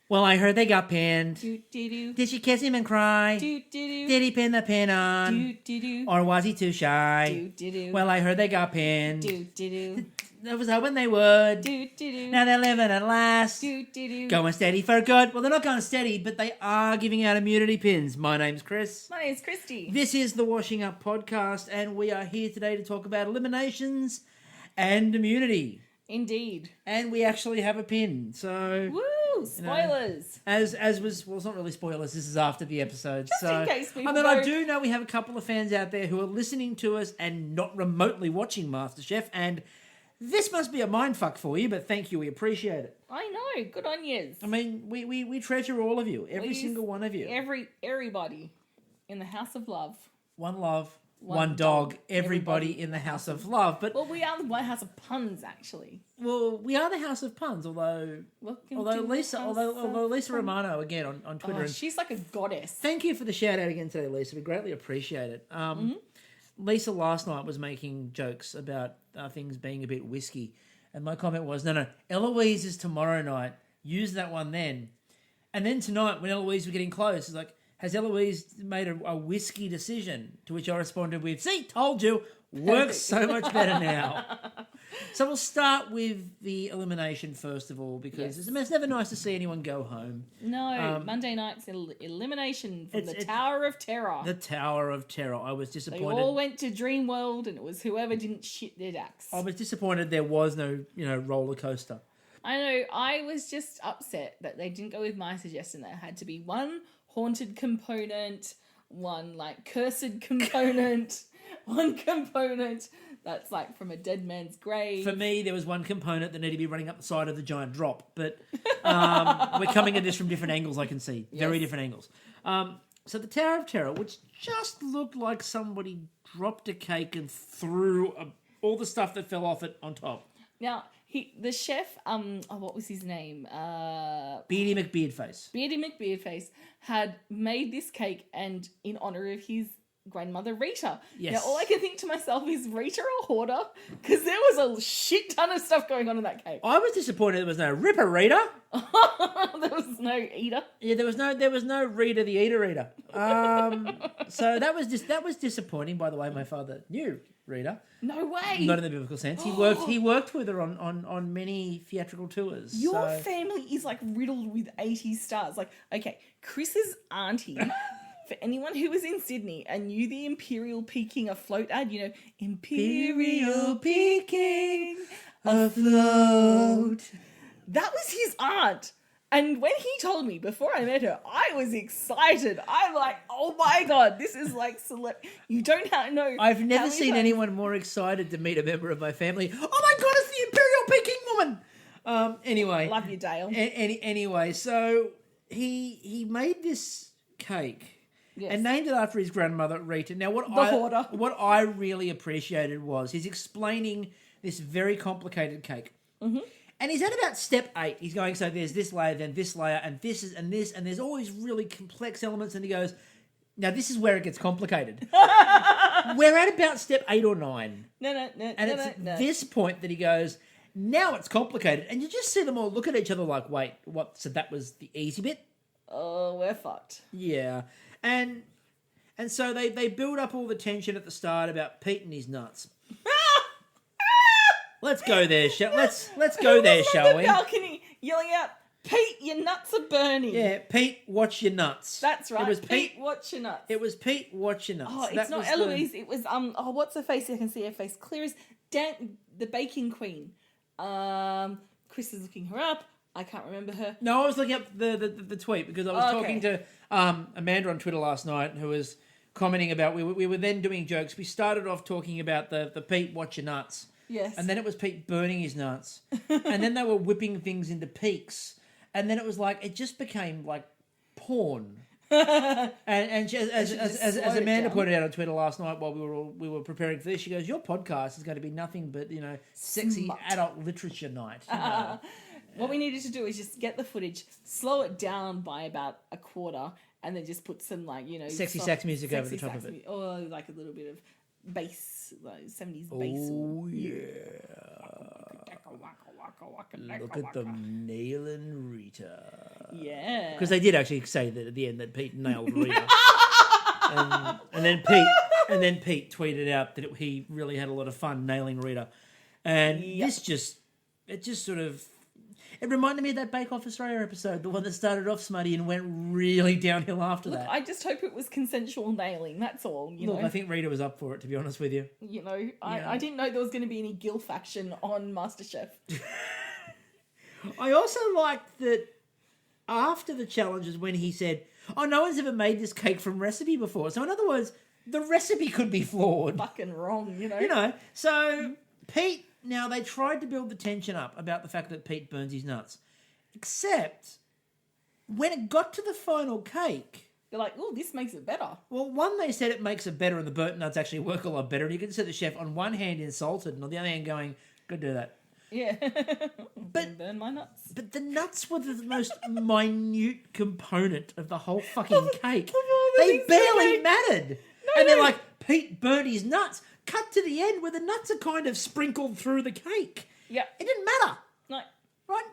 Well, I heard they got pinned. Do-do-do. Did she kiss him and cry? Do-do-do. Did he pin the pin on? Do-do-do. Or was he too shy? Do-do-do. Well, I heard they got pinned. Do-do-do. I was hoping they would. Do-do-do. Now they're living at last. Do-do-do. Going steady for good. Well, they're not going steady, but they are giving out immunity pins. My name's Chris. My name's Kristie. This is the Washing Up Podcast, and we are here today to talk about eliminations and immunity. Indeed. And we actually have a pin, so... Woo! Spoilers. As was... Well, it's not really spoilers. This is after the episode. Just in case people I do know we have a couple of fans out there who are listening to us and not remotely watching MasterChef, and this must be a mindfuck for you, but thank you. We appreciate it. I know. Good on yous. I mean, we treasure all of you. Every single one of you. Everybody in the House of Love. One love. One dog, everybody in the House of Love. But well, we are the White House of Puns, actually. Well, we are the House of Puns, although Lisa Romano again on Twitter. And she's like a goddess. Thank you for the shout out again today, Lisa. We greatly appreciate it. Lisa last night was making jokes about things being a bit whiskey, and my comment was, no, Eloise is tomorrow night. Use that one then. And then tonight, when Eloise was getting close, it's like, has Eloise made a whiskey decision? To which I responded with, see, told you, works so much better now. So we'll start with the elimination first of all, because it's never nice to see anyone go home. No, Monday night's elimination from the Tower of Terror. The Tower of Terror. I was disappointed. They all went to Dream World, and it was whoever didn't shit their dacks. I was disappointed there was no, roller coaster. I know, I was just upset that they didn't go with my suggestion that it had to be one haunted component, one cursed component, one component that's from a dead man's grave. For me, there was one component that needed to be running up the side of the giant drop, but we're coming at this from different angles, I can see. Very different angles. So the Tower of Terror, which just looked like somebody dropped a cake and threw all the stuff that fell off it on top. Now, the chef, what was his name? Beardy McBeardface. Beardy McBeardface had made this cake and in honour of his grandmother Rita. Yes. Now, all I can think to myself is Rita a hoarder? Because there was a shit ton of stuff going on in that cake. I was disappointed there was no Ripper Rita. There was no eater. Yeah, there was no Rita the Eater. So that was disappointing. By the way, my father knew Rita. No way. Not in the biblical sense. He worked with her on many theatrical tours. Your family is riddled with 80 stars. Okay, Chris's auntie, for anyone who was in Sydney and knew the Imperial Peking afloat ad, Imperial Peking afloat. That was his aunt. And when he told me before I met her, I was excited. I'm like, oh my God, this is you don't know. I've never seen anyone more excited to meet a member of my family. Oh my God, it's the Imperial Peking woman. Anyway. Love you, Dale. Anyway, so he made this cake. Yes. And named it after his grandmother, Rita. Now, what I really appreciated was he's explaining this very complicated cake. Mm-hmm. And he's at about step 8. He's going, so there's this layer, then this layer, and this is, and this, and there's all these really complex elements. And he goes, now this is where it gets complicated. We're at about step 8 or 9. No. And it's at this point that he goes, now it's complicated. And you just see them all look at each other like, wait, what? So that was the easy bit? Oh, we're fucked. Yeah. And so they build up all the tension at the start about Pete and his nuts. Let's go there, let's go there, shall we? Balcony yelling out, Pete, your nuts are burning. Yeah, Pete, watch your nuts. That's right. It was Pete, watch your nuts. It was Pete, watch your nuts. Oh, it's not Eloise. It was what's her face? I can see her face clear as the baking queen. Chris is looking her up. I can't remember her. No, I was looking up the tweet because I was talking to Amanda on Twitter last night, who was commenting about we were then doing jokes. We started off talking about the Pete watch your nuts. Yes. And then it was Pete burning his nuts. And then they were whipping things into peaks. And then it was it just became porn. and she, as Amanda put it out on Twitter last night while we were preparing for this, she goes, your podcast is going to be nothing but, sexy Smut. Adult literature night. What we needed to do is just get the footage, slow it down by about a quarter, and then just put some sexy sax music over the top of it. Or a little bit of bass, 70s bass. Oh, yeah. Look at them nailing Rita. Yeah. Because they did actually say that at the end that Pete nailed Rita. and then Pete tweeted out that he really had a lot of fun nailing Rita. And it reminded me of that Bake Off Australia episode, the one that started off smutty and went really downhill after that. I just hope it was consensual nailing, that's all, you know. I think Rita was up for it, to be honest with you. You know, I didn't know there was going to be any gilf action on MasterChef. I also liked that after the challenges when he said, oh, no one's ever made this cake from recipe before. So in other words, the recipe could be flawed. Fucking wrong, you know. You know, so Pete... Now, they tried to build the tension up about the fact that Pete burns his nuts. Except, when it got to the final cake... They're like, oh, this makes it better. Well, one, they said it makes it better and the burnt nuts actually work a lot better. And you can see the chef on one hand insulted and on the other hand going, go do that. Yeah. But burn my nuts. But the nuts were the most minute component of the whole fucking cake. They barely mattered. And they're like, Pete burnt his nuts. Cut to the end where the nuts are kind of sprinkled through the cake. Yeah. It didn't matter. No. Right?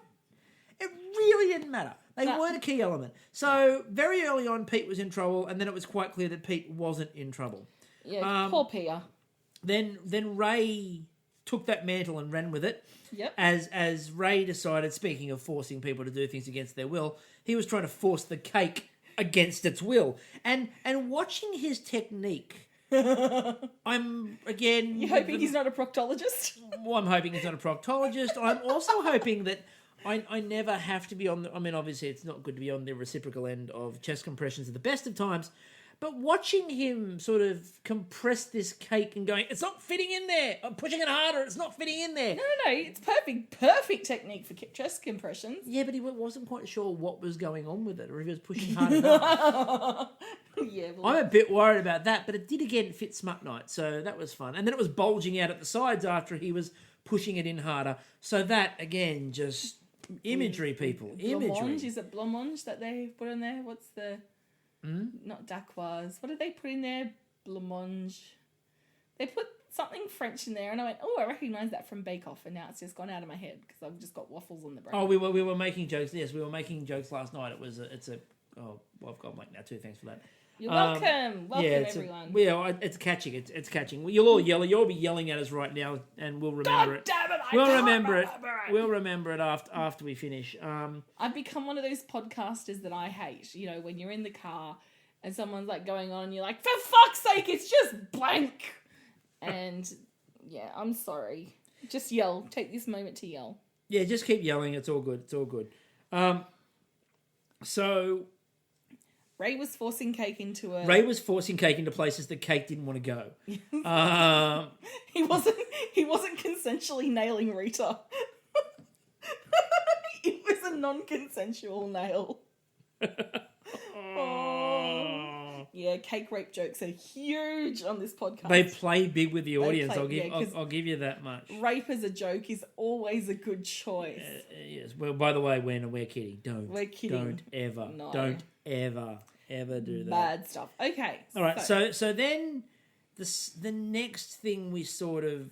It really didn't matter. They weren't a key element. So very early on, Pete was in trouble, and then it was quite clear that Pete wasn't in trouble. Yeah, poor Pia. Then Ray took that mantle and ran with it. Yep. As Ray decided, speaking of forcing people to do things against their will, he was trying to force the cake against its will. And watching his technique... I'm, again... You're hoping he's not a proctologist? Well, I'm hoping he's not a proctologist. I'm also hoping that I never have to be on the... I mean, obviously, it's not good to be on the reciprocal end of chest compressions at the best of times, but watching him sort of compress this cake and going, it's not fitting in there. I'm pushing it harder. It's not fitting in there. No. It's perfect technique for chest compressions. Yeah, but he wasn't quite sure what was going on with it or if he was pushing hard enough. Yeah, I'm a bit worried about that, but it did again fit Smut Night, so that was fun. And then it was bulging out at the sides after he was pushing it in harder. So that, again, just imagery, people. Imagery. Blancmange, is it blancmange that they put in there? What's the... Not dacquoise. What did they put in there? Blancmange. They put something French in there, and I went, oh, I recognise that from Bake Off, and now it's just gone out of my head because I've just got waffles on the brain. Oh, we were making jokes. Yes, we were making jokes last night. I've got Mike now too. Thanks for that. You're welcome. Welcome, everyone. It's catching. It's catching. You'll all yell. You'll be yelling at us right now, and we'll remember it. Damn it! We'll remember it. We'll remember it after we finish. I've become one of those podcasters that I hate. You know, when you're in the car and someone's like going on, and you're like, for fuck's sake, it's just blank. And yeah, I'm sorry. Just yell. Take this moment to yell. Yeah, just keep yelling. It's all good. It's all good. So. Ray was forcing cake into places the cake didn't want to go. He wasn't consensually nailing Rita. It was a non-consensual nail. Oh. Yeah, cake rape jokes are huge on this podcast. They play big with the audience. I'll give you that much. Rape as a joke is always a good choice. Yes. Well, by the way, we're kidding. We're kidding. Don't ever. No. Don't ever do that. Bad stuff. Okay. All right. So then the next thing we sort of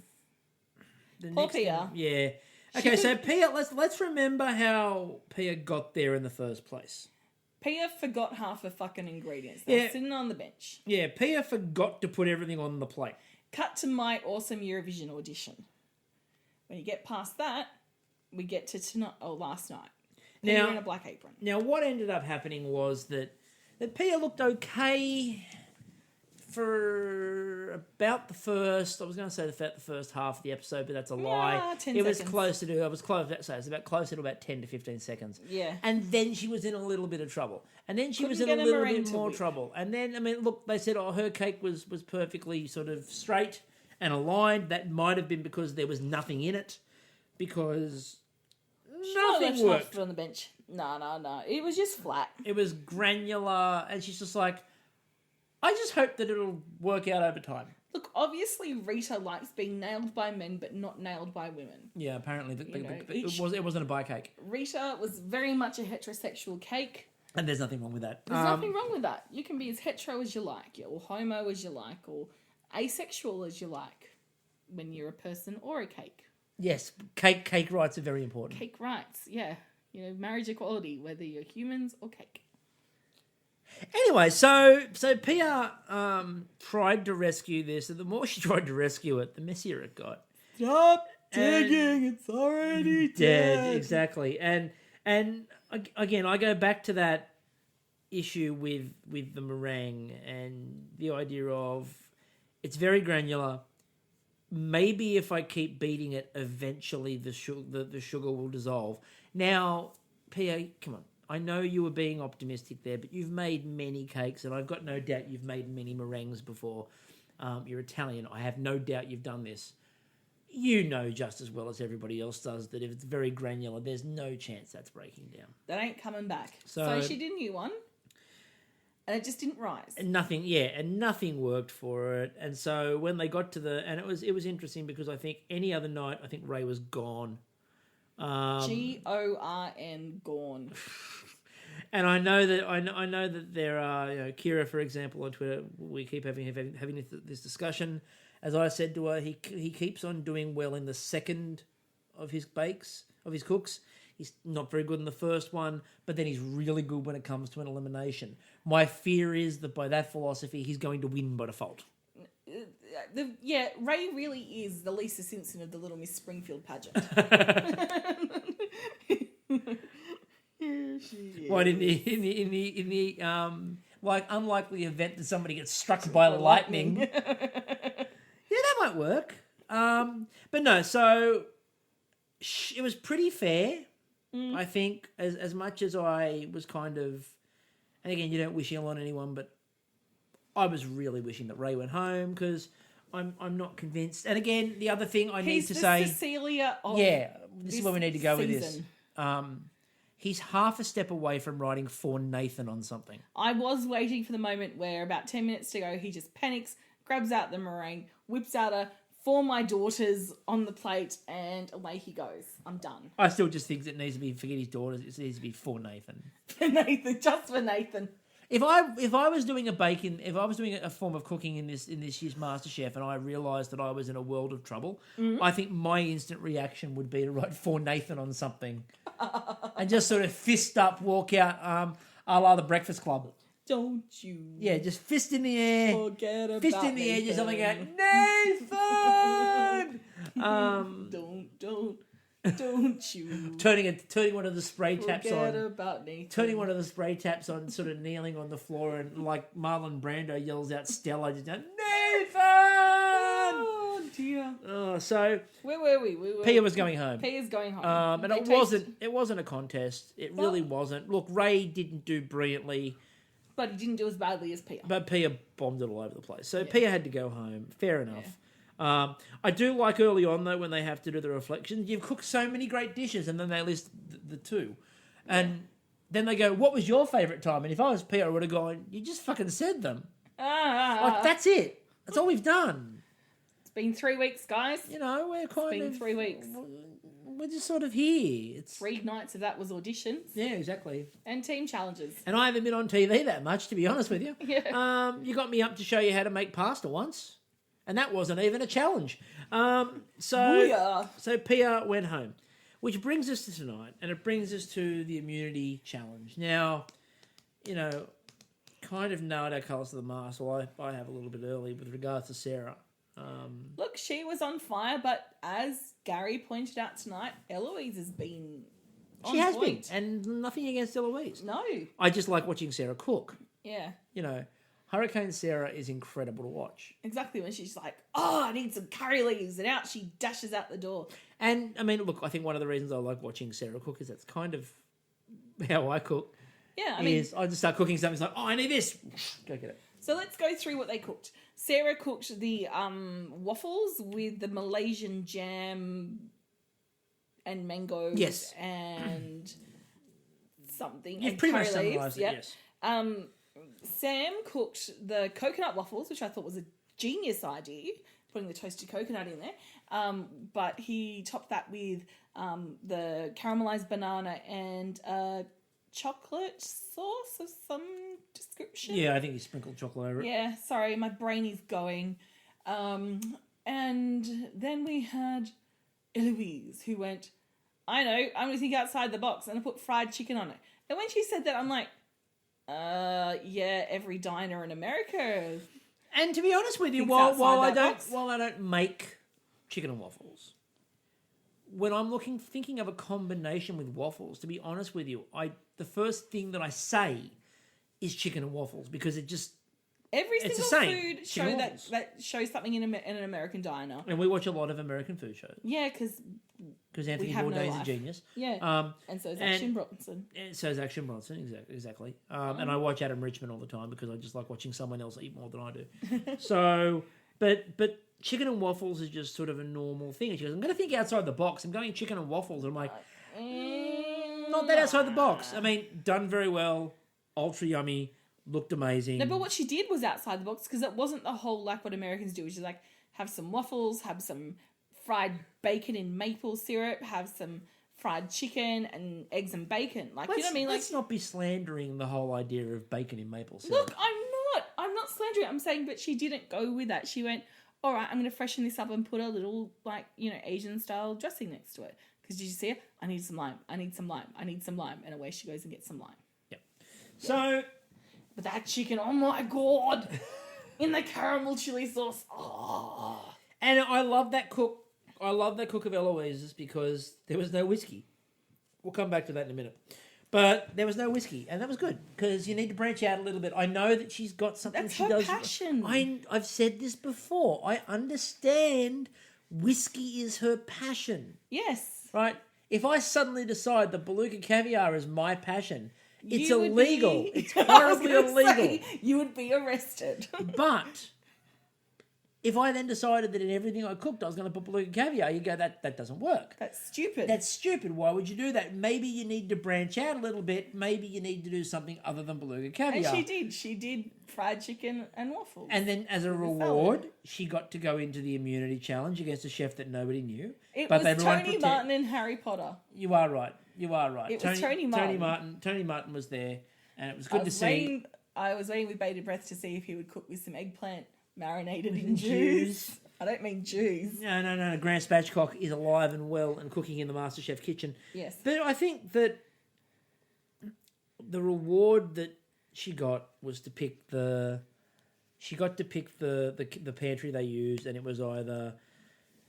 Pia. Yeah. Okay. So Pia, let's remember how Pia got there in the first place. Pia forgot half her fucking ingredients. They were sitting on the bench. Yeah. Pia forgot to put everything on the plate. Cut to my awesome Eurovision audition. When you get past that, we get to last night. Pia in a black apron. Now, what ended up happening was that Pia looked okay for about the first. I was going to say about the first half of the episode, but that's a lie. 10 it was seconds. closer to. I was close. So it's about closer to about 10 to 15 seconds. Yeah. And then she was in a little bit of trouble. And then she was in Couldn't a get a little meringue bit to more whip. trouble. And then, I mean, look, they said, her cake was perfectly sort of straight and aligned. That might have been because there was nothing in it, because nothing worked. On the bench. No. It was just flat. It was granular, and she's just like, I just hope that it'll work out over time. Look, obviously Rita likes being nailed by men, but not nailed by women. Yeah, apparently it wasn't a bi cake. Rita was very much a heterosexual cake. And there's nothing wrong with that. There's nothing wrong with that. You can be as hetero as you like, or homo as you like, or asexual as you like, when you're a person or a cake. Yes, cake rights are very important. Cake rights, yeah. Marriage equality, whether you're humans or cake. Anyway, so Pia tried to rescue this, and the more she tried to rescue it, the messier it got. Stop digging, it's already dead. Exactly. And again, I go back to that issue with the meringue and the idea of it's very granular. Maybe if I keep beating it, eventually the sugar will dissolve. Now, Pia, come on. I know you were being optimistic there, but you've made many cakes, and I've got no doubt you've made many meringues before. You're Italian. I have no doubt you've done this. You know just as well as everybody else does that if it's very granular, there's no chance that's breaking down. That ain't coming back. So she did a new one, and it just didn't rise. And nothing worked for it. And so when they got to and it was interesting because I think any other night, I think Ray was gone. Gorn, gone. And I know that there are, Kira, for example, on Twitter. We keep having this discussion. As I said to her, he keeps on doing well in the second of his cooks. He's not very good in the first one, but then he's really good when it comes to an elimination. My fear is that by that philosophy, he's going to win by default. Ray really is the Lisa Simpson of the Little Miss Springfield pageant. Here she is. What in the unlikely event that somebody gets struck by lightning? Yeah, that might work. But no, so it was pretty fair. I think as much as I was kind of, and again, you don't wish ill on anyone, but I was really wishing that Ray went home because I'm not convinced. And again, the other thing I need to say, Cecilia of this is where we need to go season. with this. He's half a step away from writing for Nathan on something. I was waiting for the moment where about 10 minutes to go, he just panics, grabs out the meringue, whips out a "for my daughters" on the plate, and away he goes. I'm done. I still just think it needs to be, forget his daughters, it needs to be for Nathan. For Nathan, just for Nathan. If I was doing a form of cooking in this year's MasterChef and I realised that I was in a world of trouble, I think my instant reaction would be to write for Nathan on something and just sort of fist up, walk out, a la the Breakfast Club. Don't you? Yeah, just fist in the air. Forget about fist in the air, just something out. Nathan. Don't you? Turning one of the spray taps Forget on. about Nathan. Turning one of the spray taps on, sort of kneeling on the floor, and like Marlon Brando yells out Stella, just Nathan. Oh dear. Oh, so where were we? Pia was going home. Pia's going home. And it wasn't a contest. It really wasn't. Look, Ray didn't do brilliantly, but he didn't do as badly as Pia. But Pia bombed it all over the place. So Pia had to go home. Fair enough. Yeah. I do like early on, though, when they have to do the reflections. You've cooked so many great dishes, and then they list the two. And then they go, what was your favourite time? And if I was Pia, I would have gone, you just fucking said them. Like, that's it. That's all we've done. It's been 3 weeks, guys. We're kind of... It's been 3 weeks. We're just sort of here. It's 3 nights of that was auditions. Yeah, exactly. And team challenges. And I haven't been on TV that much, to be honest with you. Yeah. You got me up to show you how to make pasta once. And that wasn't even a challenge. So Pia went home. Which brings us to tonight. And it brings us to the immunity challenge. Now, kind of nailed our colours to the mast. Well, I have a little bit early with regards to Sarah. Look, she was on fire, but as Gary pointed out tonight, Eloise has been on She has point. been. And nothing against Eloise. No. I just like watching Sarah cook. Yeah. Hurricane Sarah is incredible to watch. Exactly, when she's like, I need some curry leaves, and out she dashes out the door. And, I mean, look, I think one of the reasons I like watching Sarah cook is that's kind of how I cook. Yeah, I just start cooking something, it's like, I need this. Go get it. So let's go through what they cooked. Sarah cooked the waffles with the Malaysian jam and mangoes. Yes. And something. You've and pretty much curry leaves. summarised it, yes. Sam cooked the coconut waffles, which I thought was a genius idea, putting the toasted coconut in there. But he topped that with the caramelized banana and chocolate sauce of some description. Yeah, I think he sprinkled chocolate over it. Yeah, sorry, my brain is going. And then we had Eloise, who went, I know, I'm going to think outside the box, and I put fried chicken on it. And when she said that, I'm like, yeah, every diner in America. And to be honest with you, Thinks while outside that I box. don't make chicken and waffles, when I'm thinking of a combination with waffles, to be honest with you, the first thing that I say is chicken and waffles, because Every it's the single same. food Chicken show and waffles. that shows something in an American diner. And we watch a lot of American food shows Yeah, because Anthony have no Bourdain is a life. genius. Yeah, and so is Action Bronson. And so is Action Bronson, exactly. And I watch Adam Richmond all the time because I just like watching someone else eat more than I do. So, but chicken and waffles is just sort of a normal thing. And she goes, I'm going to think outside the box. I'm going chicken and waffles. And I'm like, not that outside the box. I mean, done very well, ultra yummy, looked amazing. No, but what she did was outside the box, because it wasn't the whole, like, what Americans do, which is, like, have some waffles, have some fried bacon in maple syrup, have some fried chicken and eggs and bacon. Like, you know what I mean? Like, Let's not be slandering the whole idea of bacon in maple syrup. look, I'm not slandering it. I'm saying, but she didn't go with that. She went, all right, I'm going to freshen this up and put a little, like, Asian-style dressing next to it. Because did you see it? I need some lime. I need some lime. I need some lime. And away she goes and gets some lime. Yep. So... But that chicken, oh my God, in the caramel chili sauce. Oh. And I love that cook. I love that cook of Eloise's because there was no whiskey. We'll come back to that in a minute. But there was no whiskey, and that was good because you need to branch out a little bit. I know that she's got something That's she her does. passion. I've said this before. I understand whiskey is her passion, Yes. right? If I suddenly decide that beluga caviar is my passion, it's You would illegal. be- It's I was horribly gonna illegal. say, you would be arrested. But if I then decided that in everything I cooked I was going to put beluga caviar, you go, that doesn't work. That's stupid. That's stupid. Why would you do that? Maybe you need to branch out a little bit. Maybe you need to do something other than beluga and caviar. she did. She did fried chicken and waffles. And then as a reward, she got to go into the immunity challenge against a chef that nobody knew. It but was everyone Tony Martin and Harry Potter. You are right. You are right. It was Tony Martin. Tony Martin was there, and it was good to see. I was waiting with bated breath to see if he would cook with some eggplant marinated in juice. I don't mean Jews. No. Grant Spatchcock is alive and well and cooking in the MasterChef kitchen. Yes. But I think that the reward that she got was to pick the pantry they used, and it was either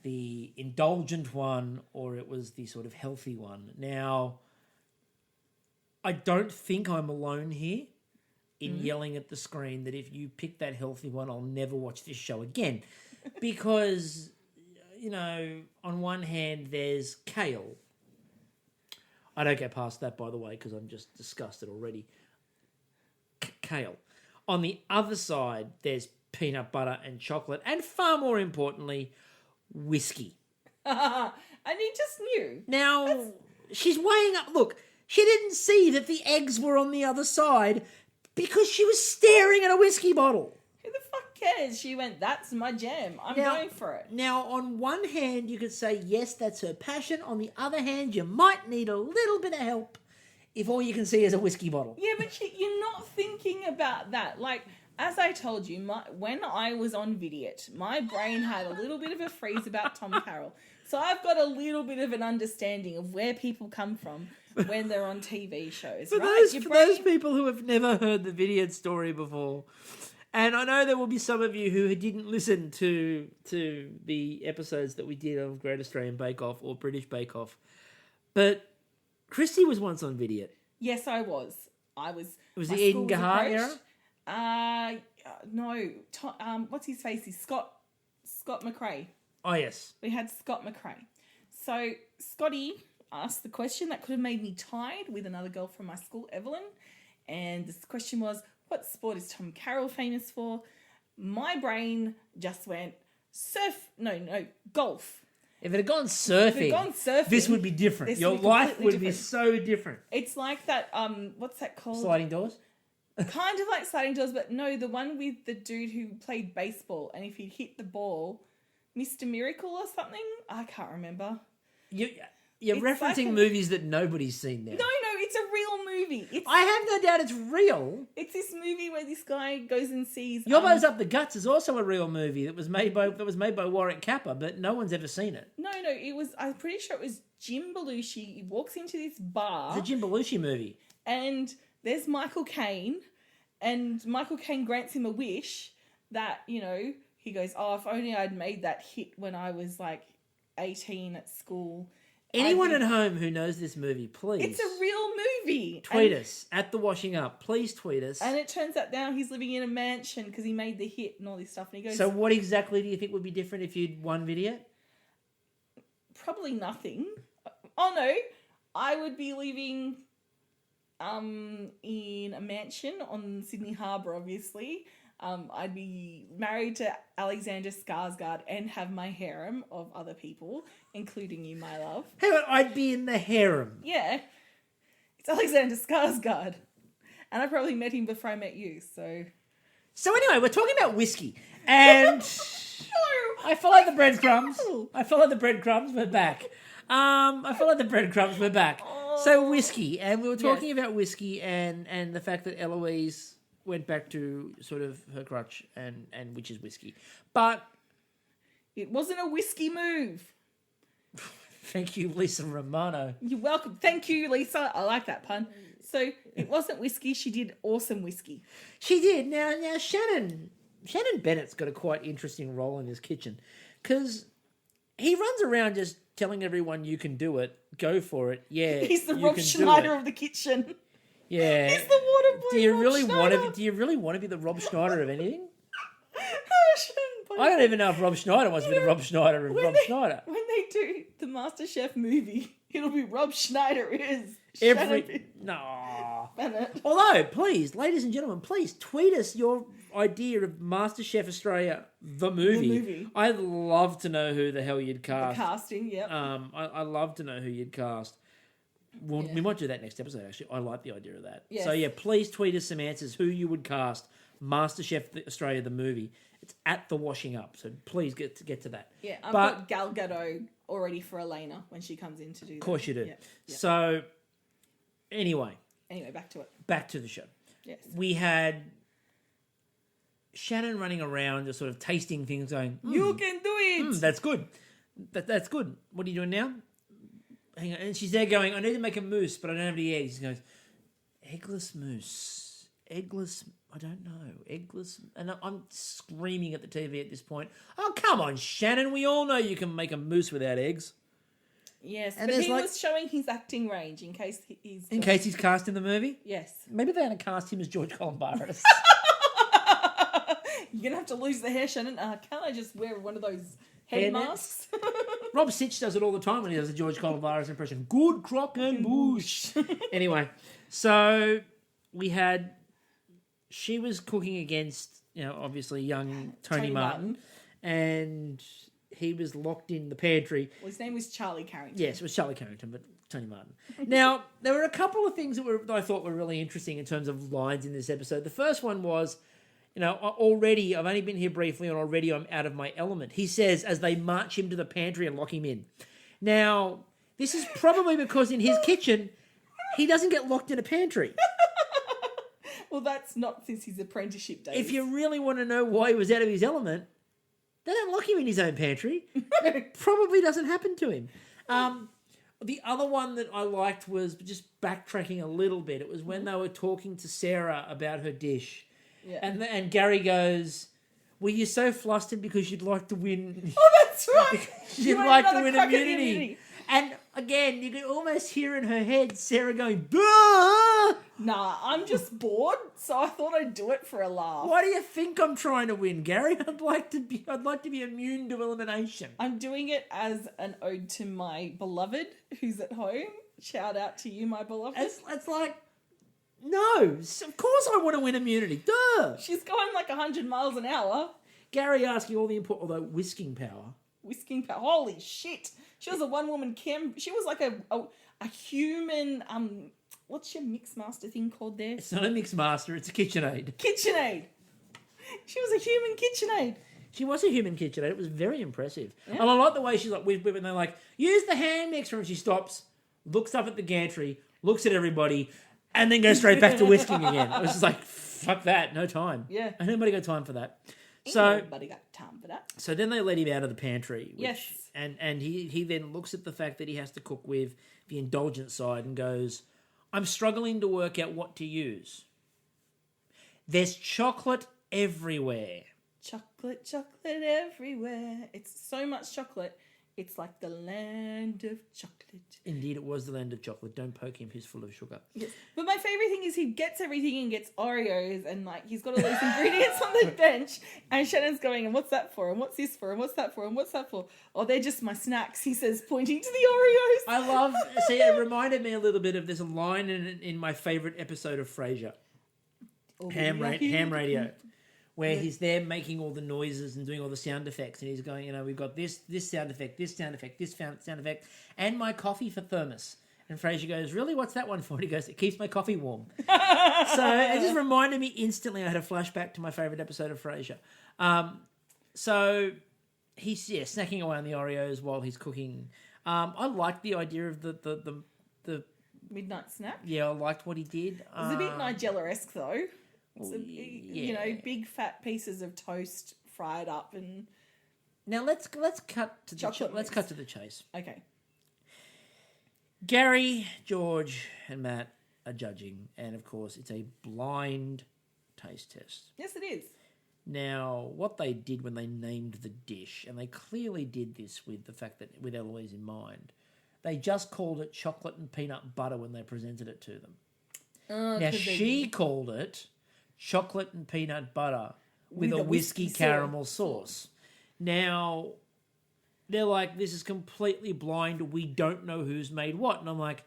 the indulgent one or it was the sort of healthy one. Now, I don't think I'm alone here in yelling at the screen that if you pick that healthy one, I'll never watch this show again. Because, on one hand, there's kale. I don't get past that, by the way, because I'm just disgusted already. Kale. On the other side, there's peanut butter and chocolate, and far more importantly, whiskey. And he just knew. Now, she's weighing up. Look, she didn't see that the eggs were on the other side because she was staring at a whiskey bottle. Who the fuck cares? She went, that's my jam. I'm going for it. Now, on one hand, you could say, yes, that's her passion. On the other hand, you might need a little bit of help if all you can see is a whiskey bottle. Yeah, but you're not thinking about that. Like, as I told you, when I was on Vidiot, my brain had a little bit of a freeze about Tom Carroll. So I've got a little bit of an understanding of where people come from when they're on TV shows. For those people who have never heard the Vidiot story before, and I know there will be some of you who didn't listen to the episodes that we did of Great Australian Bake Off or British Bake Off, but Kristie was once on Vidiot. Yes, I was. It was the Eden Gahar era? No. What's his face? He's Scott McRae. Oh, yes. We had Scott McRae. So Scotty asked the question that could have made me tied with another girl from my school, Evelyn. And this question was, what sport is Tom Carroll famous for? My brain just went, golf. If it had gone surfing, this would be different. Your life would be so different. It's like that, what's that called? Sliding doors? Kind of like sliding doors, but no, the one with the dude who played baseball, and if he'd hit the ball, Mr. Miracle or something? I can't remember. You're referencing movies that nobody's seen now. No, it's a real movie. I have no doubt it's real. It's this movie where this guy goes and sees. Yobbo's Up the Guts is also a real movie that was made by Warwick Capper, but no one's ever seen it. No, it was. I'm pretty sure it was Jim Belushi. He walks into this bar. It's a Jim Belushi movie. And there's Michael Caine, and Michael Caine grants him a wish that, he goes, oh, if only I'd made that hit when I was like 18 at school. Anyone at home who knows this movie, please. It's a real movie. Tweet us at The Washing Up. Please tweet us. And it turns out now he's living in a mansion because he made the hit and all this stuff. And he goes, so what exactly do you think would be different if you'd won video? Probably nothing. Oh, no. I would be living in a mansion on Sydney Harbour, obviously. I'd be married to Alexander Skarsgård and have my harem of other people, including you, my love. Hang on, I'd be in the harem. Yeah. It's Alexander Skarsgård. And I probably met him before I met you, so... So anyway, we're talking about whiskey. And I followed the breadcrumbs. We're back. So whiskey. And we were talking about whiskey and the fact that Eloise went back to sort of her crutch and which is whiskey. But it wasn't a whiskey move. Thank you, Lisa Romano. You're welcome. Thank you, Lisa. I like that pun. So it wasn't whiskey. She did awesome whiskey. She did. Now Shannon Bennett's got a quite interesting role in this kitchen because he runs around just telling everyone you can do it, go for it. Yeah, he's the Rob Schneider of the kitchen. Yeah. He's the water boy. Do you really want to be the Rob Schneider of anything? I don't even know if Rob Schneider wants to be the Rob Schneider of Rob Schneider. When they do the MasterChef movie, it'll be Rob Schneider is no. Bennett. Although, please, ladies and gentlemen, please tweet us your idea of MasterChef Australia the movie. I'd love to know who the hell you'd cast. The casting, yep. I'd love to know who you'd cast. Well, we might do that next episode, actually. I like the idea of that. Yes. So, yeah, please tweet us some answers who you would cast MasterChef Australia, the movie. It's at The Washing Up, so please get to that. Yeah, I've got Gal Gadot already for Elena when she comes in to do that. Of course you do. Yep. So, anyway, back to it. Back to the show. Yes. We had Shannon running around just sort of tasting things going, you can do it! That's good. That's good. What are you doing now? Hang on. And she's there going, I need to make a mousse, but I don't have any eggs. She goes, eggless mousse. Eggless, I don't know. Eggless. And I'm screaming at the TV at this point. Oh, come on, Shannon. We all know you can make a mousse without eggs. Yes, and but he was showing his acting range in case he's... In case he's cast in the movie? Yes. Maybe they're going to cast him as George Columbaris. You're going to have to lose the hair, Shannon. Can't I just wear one of those head masks? Rob Sitch does it all the time when he does a George Columbaris impression. Good crock and bush. Anyway, so we had... She was cooking against, obviously young Tony Martin. And he was locked in the pantry. Well, his name was Charlie Carrington. Yes, it was Charlie Carrington, but Tony Martin. Now, there were a couple of things that I thought were really interesting in terms of lines in this episode. The first one was... already, I've only been here briefly and already I'm out of my element. He says as they march him to the pantry and lock him in. Now, this is probably because in his kitchen, he doesn't get locked in a pantry. Well, that's not since his apprenticeship days. If you really want to know why he was out of his element, they don't lock him in his own pantry. It probably doesn't happen to him. The other one that I liked was just backtracking a little bit. It was when they were talking to Sarah about her dish. Yeah. And Gary goes, were you so flustered because you'd like to win? Oh, that's right. You'd like to win immunity. And again, you could almost hear in her head Sarah going, duh! Nah, I'm just bored, so I thought I'd do it for a laugh. Why do you think I'm trying to win, Gary? I'd like to be immune to elimination. I'm doing it as an ode to my beloved who's at home. Shout out to you, my beloved. It's like, no, of course I want to win immunity. Duh! She's going like 100 miles an hour. Gary asking all the important, although whisking power. Whisking power. Holy shit. She was a one-woman she was like a human, what's your mix master thing called there? It's not a mix master, it's a KitchenAid. KitchenAid. She was a human KitchenAid. She was a human KitchenAid. It was very impressive. Yeah. And I like the way she's like, when they're like, use the hand mixer, and she stops, looks up at the gantry, looks at everybody, and then goes straight back to whisking again. It was just like, fuck that, no time. Yeah. And nobody got time for that. So Nobody got time for that. So then they let him out of the pantry. Yes. And he then looks at the fact that he has to cook with the indulgent side and goes, I'm struggling to work out what to use. There's chocolate everywhere. Chocolate, chocolate everywhere. It's so much chocolate. It's like the land of chocolate. Indeed, it was the land of chocolate. Don't poke him, he's full of sugar. Yes. But my favourite thing is he gets everything and gets Oreos and like he's got all these ingredients on the bench and Shannon's going, and what's that for? And what's this for? And what's that for? And what's that for? Oh, they're just my snacks, he says, pointing to the Oreos. I love, see, it reminded me a little bit of, there's a line in my favourite episode of Frasier, Ham Radio, where he's there making all the noises and doing all the sound effects, and he's going, we've got this sound effect, this sound effect, this sound effect, and my coffee for thermos. And Frasier goes, really, what's that one for? And he goes, it keeps my coffee warm. So it just reminded me instantly, I had a flashback to my favourite episode of Frasier. So he's, snacking away on the Oreos while he's cooking. I liked the idea of the midnight snack. Yeah, I liked what he did. It's a bit Nigella-esque though. It's big fat pieces of toast fried up and. Now let's cut to the chase. Okay. Gary, George, and Matt are judging, and of course it's a blind taste test. Yes, it is. Now, what they did when they named the dish, and they clearly did this with the fact that with Eloise in mind, they just called it chocolate and peanut butter when they presented it to them. Now she called it chocolate and peanut butter with a whiskey caramel sauce. Now, they're like, this is completely blind. We don't know who's made what. And I'm like,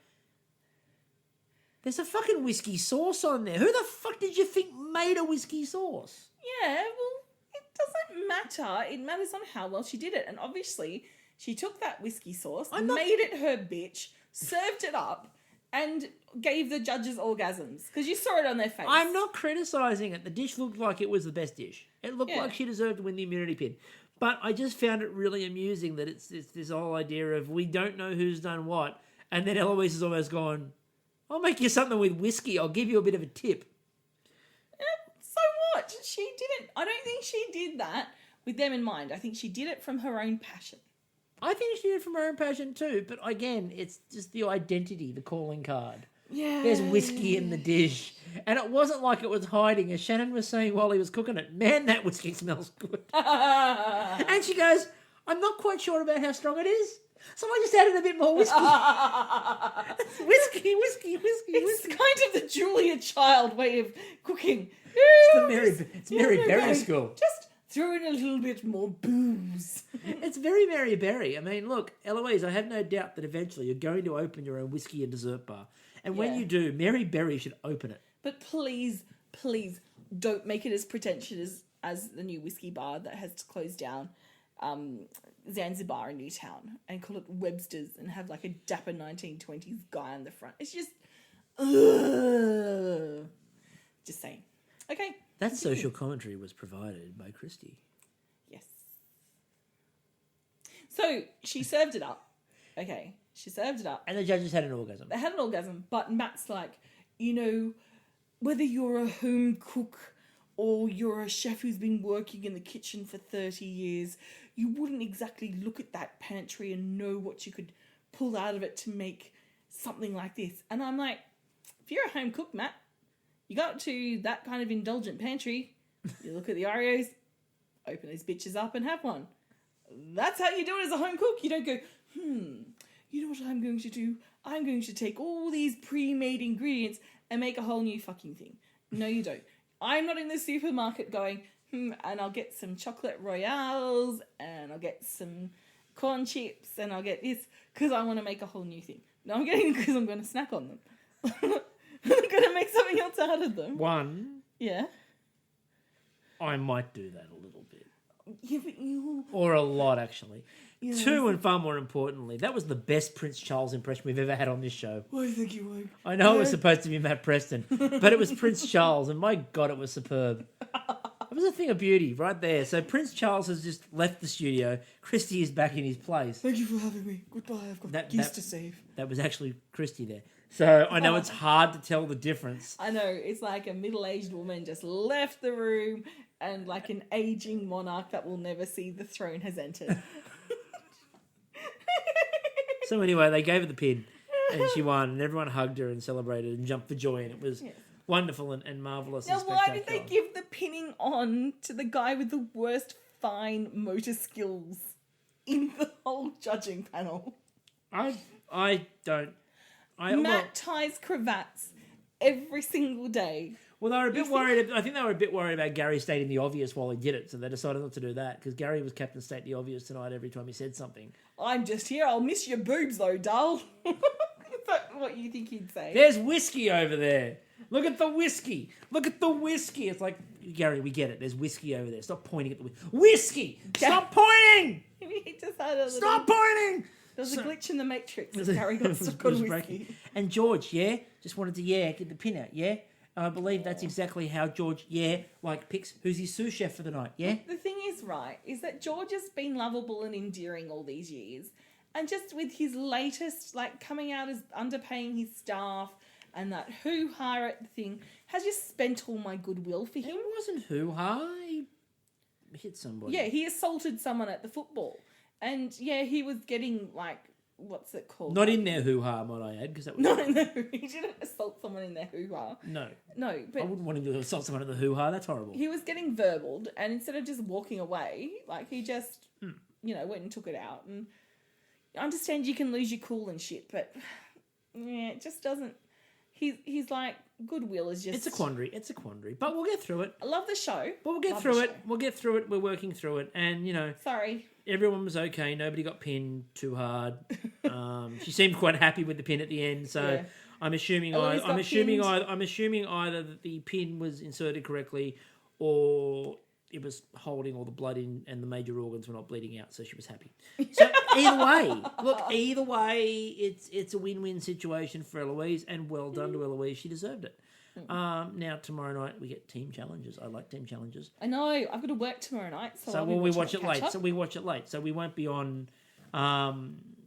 there's a fucking whiskey sauce on there. Who the fuck did you think made a whiskey sauce? Yeah, well, it doesn't matter. It matters on how well she did it. And obviously, she took that whiskey sauce, made it her bitch, served it up, and gave the judges orgasms. Because you saw it on their face. I'm not criticising it. The dish looked like it was the best dish. It looked like she deserved to win the immunity pin. But I just found it really amusing that it's this whole idea of we don't know who's done what. And then Eloise has almost gone, I'll make you something with whiskey. I'll give you a bit of a tip. So what? She didn't. I don't think she did that with them in mind. I think she did it from her own passion. I think she did it from her own passion too. But again, it's just the identity, the calling card. Yeah. There's whiskey in the dish. And it wasn't like it was hiding. As Shannon was saying while he was cooking it, man, that whiskey smells good. And she goes, I'm not quite sure about how strong it is. So I just added a bit more whiskey. whiskey. It's kind of the Julia Child way of cooking. It's Mary Berry school. Just throw in a little bit more booze. It's very Mary Berry. I mean, look, Eloise, I have no doubt that eventually you're going to open your own whiskey and dessert bar. And when you do, Mary Berry should open it. But please don't make it as pretentious as the new whiskey bar that has to close down Zanzibar in Newtown and call it Webster's and have like a dapper 1920s guy on the front. It's just, just saying. Okay. That social commentary was provided by Kristie. Yes. So she served it up. Okay. She served it up. And the judges had an orgasm. They had an orgasm, but Matt's like, whether you're a home cook or you're a chef who's been working in the kitchen for 30 years, you wouldn't exactly look at that pantry and know what you could pull out of it to make something like this. And I'm like, if you're a home cook, Matt, you go to that kind of indulgent pantry, you look at the Oreos, open these bitches up and have one. That's how you do it as a home cook. You don't go, you know what I'm going to do? I'm going to take all these pre-made ingredients and make a whole new fucking thing. No, you don't. I'm not in the supermarket going, and I'll get some chocolate royales and I'll get some corn chips and I'll get this because I want to make a whole new thing. No, I'm getting it because I'm going to snack on them. I'm going to make something else out of them. One. Yeah. I might do that a little bit. Yeah, but you... Or a lot, actually. Yeah. Two, and far more importantly, that was the best Prince Charles impression we've ever had on this show. Why thank you, Wayne? I know it was supposed to be Matt Preston, but it was Prince Charles, and my God, it was superb. It was a thing of beauty right there. So Prince Charles has just left the studio. Kristie is back in his place. Thank you for having me. Goodbye, I've got geese to save. That was actually Kristie there. So I know it's hard to tell the difference. I know, it's like a middle-aged woman just left the room and like an aging monarch that will never see the throne has entered. So anyway, they gave her the pin and she won and everyone hugged her and celebrated and jumped for joy and it was wonderful and marvellous. Now, and why did spectacular. they give the pinning on to the guy with the worst fine motor skills in the whole judging panel? I don't. Matt ties cravats every single day. Well, they were a bit worried. I think they were a bit worried about Gary stating the obvious while he did it, so they decided not to do that because Gary was Captain State the Obvious tonight every time he said something. I'm just here. I'll miss your boobs though, doll. Is that what you think he'd say? There's whiskey over there. Look at the whiskey. Look at the whiskey. It's like, Gary, we get it. There's whiskey over there. Stop pointing at the whiskey. Stop pointing. He just had a little... Stop pointing. There was a glitch in the Matrix. Gary got stuck on whiskey. And George, just wanted to, get the pin out, I believe that's exactly how George, picks who's his sous chef for the night, The thing is, right, is that George has been lovable and endearing all these years. And just with his latest, coming out as underpaying his staff and that hoo-ha at the thing, has just spent all my goodwill for him. It wasn't hoo-ha. He hit somebody. Yeah, he assaulted someone at the football. And, he was getting, what's it called? Not in their hoo-ha, might I add, because that was... No, he didn't assault someone in their hoo-ha. No, but... I wouldn't want him to assault someone in the hoo-ha, that's horrible. He was getting verbaled, and instead of just walking away, he just, went and took it out. And I understand you can lose your cool and shit, but, it just doesn't... He's like, goodwill is just... It's a quandary, but we'll get through it. I love the show. But we'll get through it. We'll get through it. We're working through it. And, Sorry. Everyone was okay. Nobody got pinned too hard. She seemed quite happy with the pin at the end. So I'm assuming either that the pin was inserted correctly or it was holding all the blood in and the major organs were not bleeding out. So she was happy. So either way, it's a win-win situation for Eloise and well done to Eloise. She deserved it. Now tomorrow night we get team challenges. I like team challenges. I know. I've got to work tomorrow night, so we watch it late. So we watch it late. So we won't be on.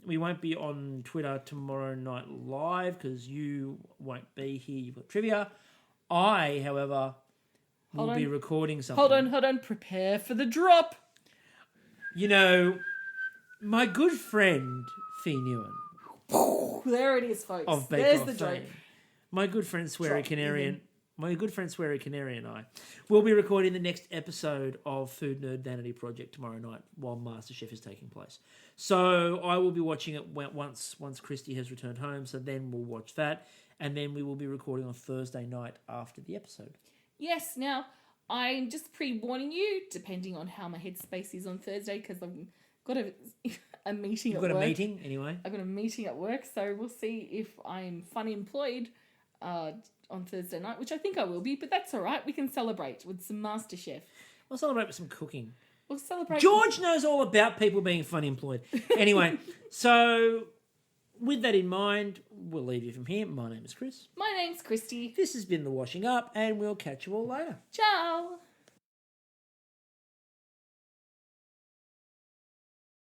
We won't be on Twitter tomorrow night live because you won't be here. You've got trivia. I, however, will be recording something. Hold on. Prepare for the drop. My good friend Fee Newen. There it is, folks. Of Bake There's Off the joke. fame. My good friend Sweary Canary and I will be recording the next episode of Food Nerd Vanity Project tomorrow night while MasterChef is taking place. So I will be watching it once Kristie has returned home. So then we'll watch that, and then we will be recording on Thursday night after the episode. Yes. Now I'm just pre-warning you, depending on how my headspace is on Thursday, because I've got a meeting at work. You've got a meeting anyway? I've got a meeting at work, so we'll see if I'm fun employed on Thursday night, which I think I will be, but that's all right. We can celebrate with some MasterChef. We'll celebrate with some cooking. We'll celebrate. George knows all about people being fun employed. Anyway, so with that in mind, we'll leave you from here. My name is Chris. My name's Kristie. This has been The Washing Up, and we'll catch you all later. Ciao.